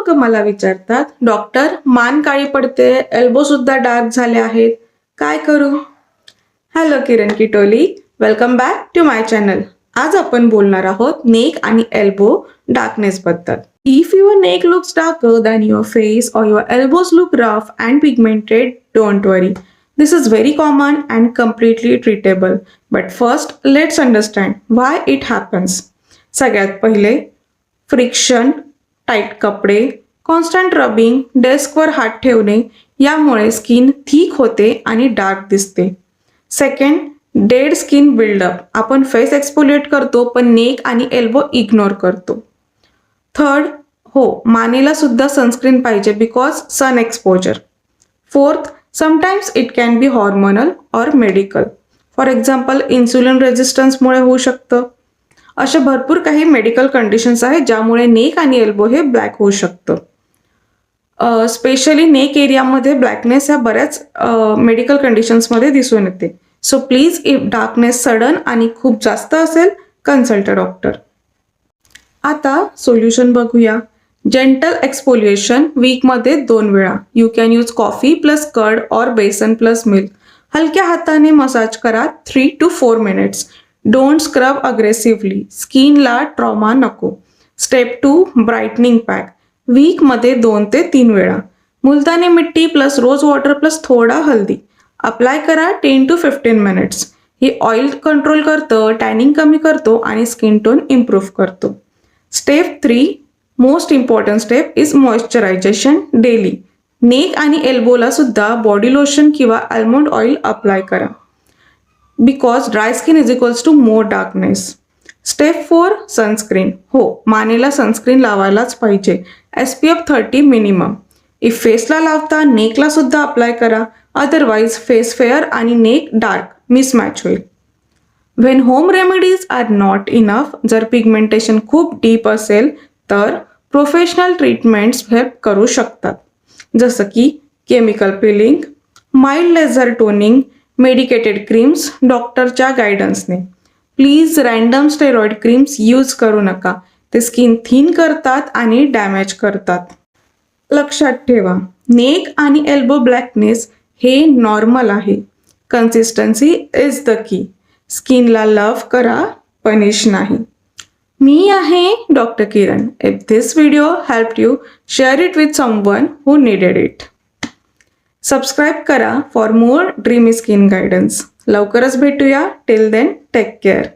लोक मला विचारतात, डॉक्टर मान काळी पडते, एल्बो सुद्धा डार्क झाले आहेत, काय करू? Hello Kiran Kitoli, welcome back to my channel. आज आपण बोलणार आहोत नेक आणि एल्बो डार्कनेस बद्दल. If your neck looks darker than your face or your elbows look rough and pigmented, don't worry. This is very common and completely treatable. But first, let's understand why it happens. सगळ्यात पहिले, friction, tight कपडे, constant rubbing, डेस्कवर हात ठेवणे यामुळे skin thick होते आणि dark दिसते. Second, dead skin buildup. आपण फेस एक्सफोलिएट करतो पण नेक आणि एल्बो इग्नोर करतो. थर्ड, हो, मानेला सुद्धा सनस्क्रीन पाहिजे because sun exposure. Fourth, sometimes it can be hormonal or medical. For example insulin रेजिस्टन्समुळे होऊ शकतं. अशा भरपूर काही मेडिकल कंडिशन्स आहेत ज्यामुळे नेक आणि एल्बो हे ब्लॅक होऊ शकतं. स्पेशली नेक एरियामध्ये ब्लॅकनेस ह्या बऱ्याच मेडिकल कंडिशन्समध्ये दिसून येते. So please if darkness sudden आणि खूप जास्त असेल, कन्सल्ट अ डॉक्टर. आता सोल्युशन बघूया. जेंटल एक्सफोलिएशन वीकमध्ये 2 वेळा. You can use coffee plus curd or besan plus milk. हलक्या हाताने मसाज करा 3 to 4 minutes. Don't scrub aggressively. स्किनला ट्रॉमा नको. Step 2, brightening pack. वीकमध्ये 2 ते 3 वेळा. Multani mitti plus rose water plus थोडा हल्दी. अप्लाय करा 10 to 15 minutes. हे ऑइल कंट्रोल करतं, टॅनिंग कमी करतो आणि स्किन टोन इम्प्रूव्ह करतो. Step 3, most important step is moisturization daily. Neck आणि एल्बोला सुद्धा बॉडी लोशन किंवा आल्मंड ऑइल अप्लाय करा. Because dry skin is equals to more darkness. Step 4, sunscreen. हो, मानेला सनस्क्रीन लावायलाच पाहिजे. SPF 30 minimum. इफ फेसला लावता नेकला सुद्धा अप्लाय करा, अदरवाईज फेस फेअर आणि नेक डार्क मिसमॅच होईल. When home remedies are not enough, जर पिगमेंटेशन खूप डीप असेल तर प्रोफेशनल ट्रीटमेंट्स हेल्प करू शकतात. जसं की chemical peeling, mild laser toning, medicated creams डॉक्टरच्या गायडन्सने. Please random steroid creams use करू नका. ते स्किन थिन करतात आणि डॅमेज करतात. लक्षात ठेवा, नेक आणि एल्बो ब्लॅकनेस हे नॉर्मल आहे. Consistency is the key. स्किनला love करा, पनिश नाही. मी आहे doctor Kiran. If this video helped you, share it with someone who needed it. Subscribe करा for more dreamy skin guidance. लवकरच भेटूया. Till then take care.